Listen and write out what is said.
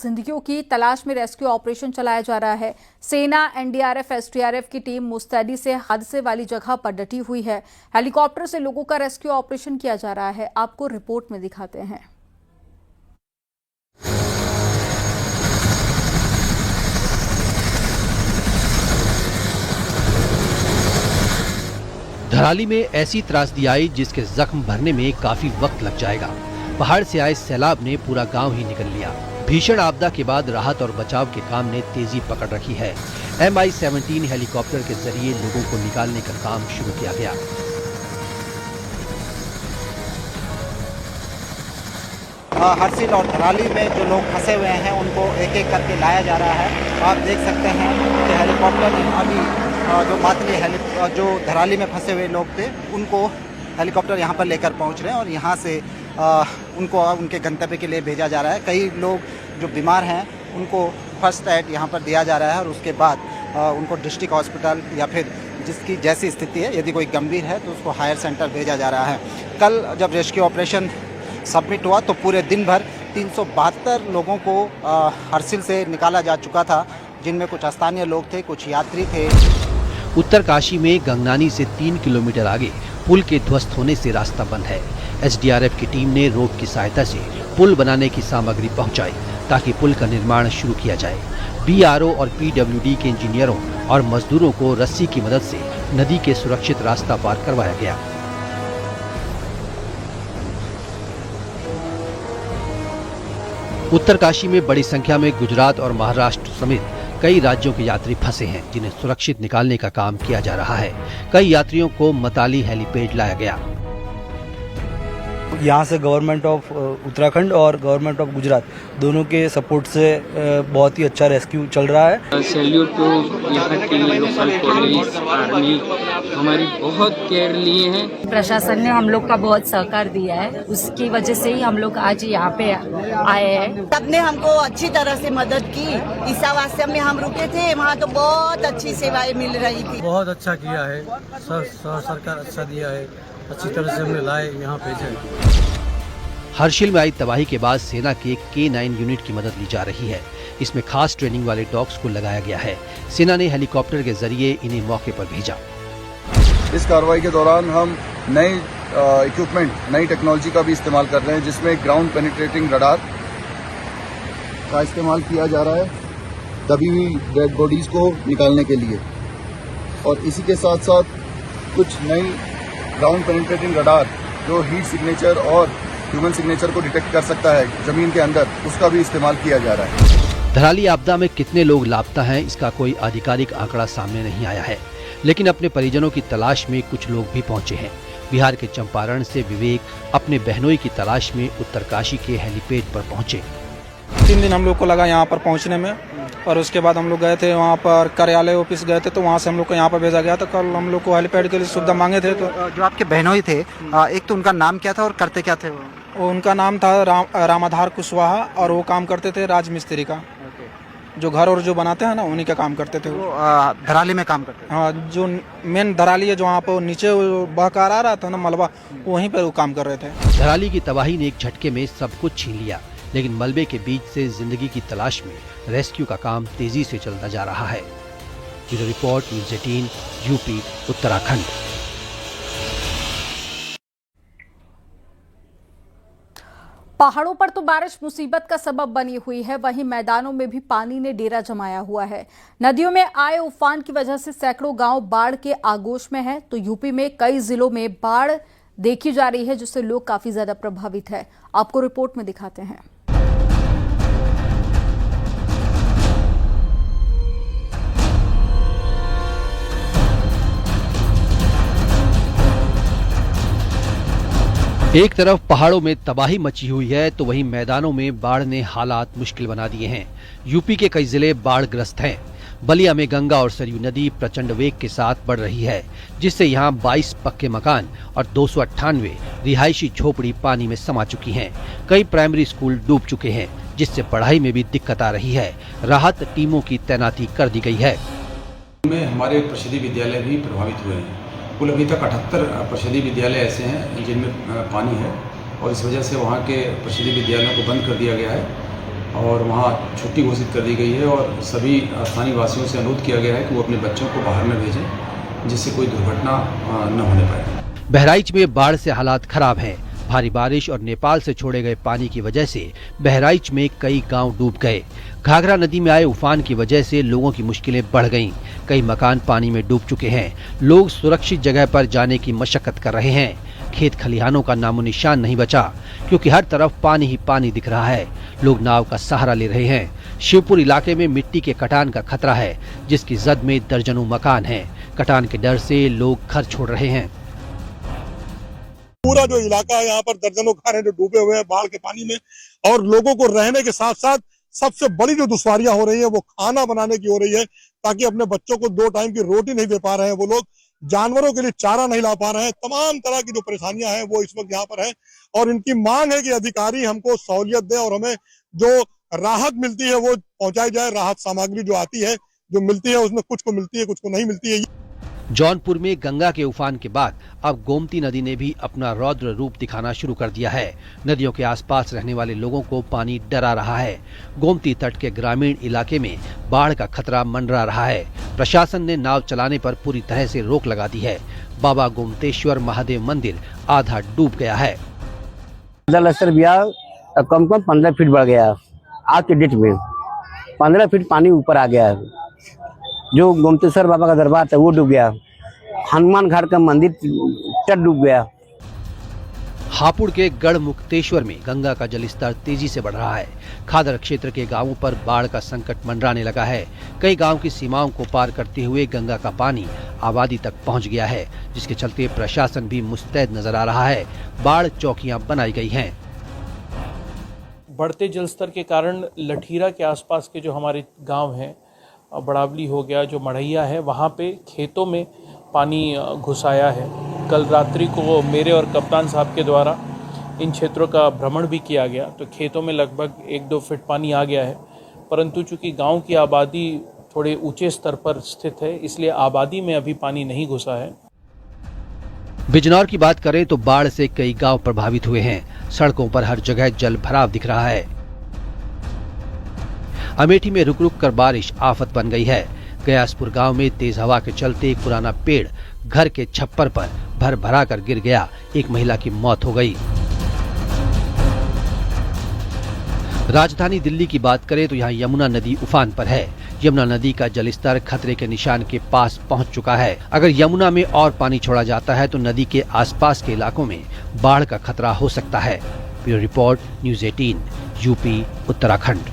जिंदगियों की तलाश में रेस्क्यू ऑपरेशन चलाया जा रहा है। सेना, एनडीआरएफ, एसडीआरएफ की टीम मुस्तैदी से हादसे वाली जगह पर डटी हुई है। हेलीकॉप्टर से लोगों का रेस्क्यू ऑपरेशन किया जा रहा है। आपको रिपोर्ट में दिखाते हैं। धराली में ऐसी त्रासदी आई जिसके जख्म भरने में काफी वक्त लग जाएगा। पहाड़ से आए सैलाब ने पूरा गांव ही निगल लिया। भीषण आपदा के बाद राहत और बचाव के काम ने तेजी पकड़ रखी है। MI-17 हेलीकॉप्टर के जरिए लोगों को निकालने का काम शुरू किया गया। हरसिल और धराली में जो लोग फंसे हुए हैं उनको एक एक करके लाया जा रहा है। आप देख सकते हैं कि हेलीकॉप्टर अभी जो धराली में फंसे हुए लोग थे उनको हेलीकॉप्टर यहाँ पर लेकर पहुँच रहे हैं और यहाँ से उनको उनके गंतव्य के लिए भेजा जा रहा है। कई लोग जो बीमार हैं उनको फर्स्ट एड यहाँ पर दिया जा रहा है और उसके बाद उनको डिस्ट्रिक्ट हॉस्पिटल या फिर जिसकी जैसी स्थिति है, यदि कोई गंभीर है तो उसको हायर सेंटर भेजा जा रहा है। कल जब रेस्क्यू ऑपरेशन सबमिट हुआ तो पूरे दिन भर 372 लोगों को हरसिल से निकाला जा चुका था, जिनमें कुछ स्थानीय लोग थे, कुछ यात्री थे। उत्तरकाशी में गंगनानी से 3 किलोमीटर आगे पुल के ध्वस्त होने से रास्ता बंद है। SDRF की टीम ने रोप की सहायता से पुल बनाने की सामग्री पहुंचाई ताकि पुल का निर्माण शुरू किया जाए। BRO और PWD के इंजीनियरों और मजदूरों को रस्सी की मदद से नदी के सुरक्षित रास्ता पार करवाया गया। उत्तरकाशी में बड़ी संख्या में गुजरात और महाराष्ट्र समेत कई राज्यों के यात्री फंसे हैं, जिन्हें सुरक्षित निकालने का काम किया जा रहा है। कई यात्रियों को मताली हेलीपैड लाया गया। यहाँ से गवर्नमेंट ऑफ उत्तराखंड और गवर्नमेंट ऑफ गुजरात दोनों के सपोर्ट से बहुत ही अच्छा रेस्क्यू चल रहा है। सैल्यूट टू यहाँ की लोकल पुलिस, आर्मी हमारी बहुत केयर लिए हैं। प्रशासन ने हम लोग का बहुत सहकार दिया है, उसकी वजह से ही हम लोग आज यहाँ पे आए हैं। सबने हमको अच्छी तरह से मदद की। ईसावास्यम में हम रुके थे, वहाँ तो बहुत अच्छी सेवाएं मिल रही थी। बहुत अच्छा किया है, सरकार अच्छा दिया है, अच्छी तरह से हमें लाए यहाँ भेजे। हरसिल में आई तबाही के बाद सेना के K9 यूनिट की मदद ली जा रही है। इसमें खास ट्रेनिंग वाले डॉग्स को लगाया गया है। सेना ने हेलीकॉप्टर के जरिए इन्हें मौके पर भेजा। इस कार्रवाई के दौरान हम नई इक्विपमेंट, नई टेक्नोलॉजी का भी इस्तेमाल कर रहे हैं, जिसमें ग्राउंड पेनिट्रेटिंग रडार का इस्तेमाल किया जा रहा है दबी हुई डेड बॉडीज को निकालने के लिए। और इसी के साथ साथ कुछ नई ग्राउंड पेनिट्रेटिंग रडार जो हीट सिग्नेचर और ह्यूमन सिग्नेचर को डिटेक्ट कर सकता है जमीन के अंदर, उसका भी इस्तेमाल किया जा रहा है। धराली आपदा में कितने लोग लापता हैं, इसका कोई आधिकारिक आंकड़ा सामने नहीं आया है, लेकिन अपने परिजनों की तलाश में कुछ लोग भी पहुंचे हैं। बिहार के चंपारण से विवेक अपने बहनोई की तलाश में उत्तरकाशी के हेलीपैड पर पहुंचे। 3 दिन हम लोग को लगा यहाँ पर पहुँचने में और उसके बाद हम लोग गए थे वहाँ पर कार्यालय ऑफिस गए थे, तो वहाँ से हम लोग को यहाँ पर भेजा गया। तो कल हम लोग को हेलीपैड के लिए सुविधा मांगे थे। तो जो आपके बहनोई थे, एक तो उनका नाम क्या था और करते क्या थे? वो उनका नाम था रामाधार कुशवाहा और वो काम करते थे राजमिस्त्री का। जो घर और जो बनाते हैं ना, उन्हीं का काम करते थे। वो धराली में काम करते थे। हाँ, जो मेन धराली है, जो वहाँ पर नीचे बहकार आ रहा था ना मलबा, वहीं पर वो काम कर रहे थे। धराली की तबाही ने एक झटके में सब कुछ छीन लिया, लेकिन मलबे के बीच से जिंदगी की तलाश में रेस्क्यू का काम तेजी से चलता जा रहा है। Bureau report, news 18, UP, Uttarakhand. पहाड़ों पर तो बारिश मुसीबत का सबब बनी हुई है, वहीं मैदानों में भी पानी ने डेरा जमाया हुआ है। नदियों में आए उफान की वजह से सैकड़ों गांव बाढ़ के आगोश में हैं, तो यूपी में कई जिलों में बाढ़ देखी जा रही है, जिससे लोग काफी ज्यादा प्रभावित है। आपको रिपोर्ट में दिखाते हैं। एक तरफ पहाड़ों में तबाही मची हुई है, तो वहीं मैदानों में बाढ़ ने हालात मुश्किल बना दिए हैं। यूपी के कई जिले बाढ़ग्रस्त हैं। बलिया में गंगा और सरयू नदी प्रचंड वेग के साथ बढ़ रही है, जिससे यहाँ 22 पक्के मकान और 298 रिहायशी झोपड़ी पानी में समा चुकी हैं। कई प्राइमरी स्कूल डूब चुके हैं, जिससे पढ़ाई में भी दिक्कत आ रही है। राहत टीमों की तैनाती कर दी गई है। हमारे परिषदीय विद्यालय भी प्रभावित हुए हैं। कुल अभी तक 78 परिषदीय विद्यालय ऐसे हैं जिनमें पानी है और इस वजह से वहाँ के परिषदीय विद्यालयों को बंद कर दिया गया है। और वहाँ छुट्टी घोषित कर दी गई है और सभी स्थानीय वासियों से अनुरोध किया गया है कि वो अपने बच्चों को बाहर न भेजें, जिससे कोई दुर्घटना न होने पाए। बहराइच में बाढ़ से हालात खराब हैं। भारी बारिश और नेपाल से छोड़े गए पानी की वजह से बहराइच में कई गांव डूब गए। घाघरा नदी में आए उफान की वजह से लोगों की मुश्किलें बढ़ गईं। कई मकान पानी में डूब चुके हैं। लोग सुरक्षित जगह पर जाने की मशक्कत कर रहे हैं। खेत खलिहानों का नामो निशान नहीं बचा, क्योंकि हर तरफ पानी ही पानी दिख रहा है। लोग नाव का सहारा ले रहे हैं। शिवपुर इलाके में मिट्टी के कटान का खतरा है, जिसकी जद में दर्जनों मकान हैं। कटान के डर से लोग घर छोड़ रहे हैं। पूरा जो इलाका है यहाँ पर दर्जनों घर हैं जो डूबे हुए हैं बाढ़ के पानी में, और लोगों को रहने के साथ साथ सबसे बड़ी जो दुश्वारियां हो रही है वो खाना बनाने की हो रही है, ताकि अपने बच्चों को 2 टाइम की रोटी नहीं दे पा रहे हैं वो लोग, जानवरों के लिए चारा नहीं ला पा रहे हैं। तमाम तरह की जो परेशानियां हैं वो इस वक्त यहाँ पर है, और इनकी मांग है कि अधिकारी हमको सहूलियत दे और हमें जो राहत मिलती है वो पहुंचाई जाए। राहत सामग्री जो आती है, जो मिलती है, उसमें कुछ को मिलती है, कुछ को नहीं मिलती है। जौनपुर में गंगा के उफान के बाद अब गोमती नदी ने भी अपना रौद्र रूप दिखाना शुरू कर दिया है। नदियों के आसपास रहने वाले लोगों को पानी डरा रहा है। गोमती तट के ग्रामीण इलाके में बाढ़ का खतरा मंडरा रहा है। प्रशासन ने नाव चलाने पर पूरी तरह से रोक लगा दी है। बाबा गोमतेश्वर महादेव मंदिर आधा डूब गया है। कम 15 फीट बढ़ गया। आज के डेट में 15 फीट पानी ऊपर आ गया है। जो गोमतेश्वर बाबा का दरबार था वो डूब गया। हनुमान घाट का मंदिर तट डूब गया। हापुड़ के गढ़ मुक्तेश्वर में गंगा का जलस्तर तेजी से बढ़ रहा है। खादर क्षेत्र के गांवों पर बाढ़ का संकट मंडराने लगा है। कई गांव की सीमाओं को पार करते हुए गंगा का पानी आबादी तक पहुंच गया है, जिसके चलते प्रशासन भी मुस्तैद नजर आ रहा है। बाढ़ चौकियां बनाई गई हैं। बढ़ते जलस्तर के कारण लठीरा के आसपास के जो हमारे गांव हैं, बड़ावली हो गया, जो मढ़ैया है, वहाँ पे खेतों में पानी घुस आया है। कल रात्रि को मेरे और कप्तान साहब के द्वारा इन क्षेत्रों का भ्रमण भी किया गया, तो खेतों में लगभग 1-2 फीट पानी आ गया है। परंतु चूंकि गांव की आबादी थोड़े ऊंचे स्तर पर स्थित है, इसलिए आबादी में अभी पानी नहीं घुसा है। बिजनौर की बात करें तो बाढ़ से कई गांव प्रभावित हुए हैं। सड़कों पर हर जगह जल भराव दिख रहा है। अमेठी में रुक रुक कर बारिश आफत बन गई है। गयासपुर गांव में तेज हवा के चलते एक पुराना पेड़ घर के छप्पर पर भर भरा कर गिर गया। एक महिला की मौत हो गई। राजधानी दिल्ली की बात करें तो यहाँ यमुना नदी उफान पर है। यमुना नदी का जलस्तर खतरे के निशान के पास पहुंच चुका है। अगर यमुना में और पानी छोड़ा जाता है तो नदी के आसपास के इलाकों में बाढ़ का खतरा हो सकता है। Bureau report, news 18, UP, Uttarakhand.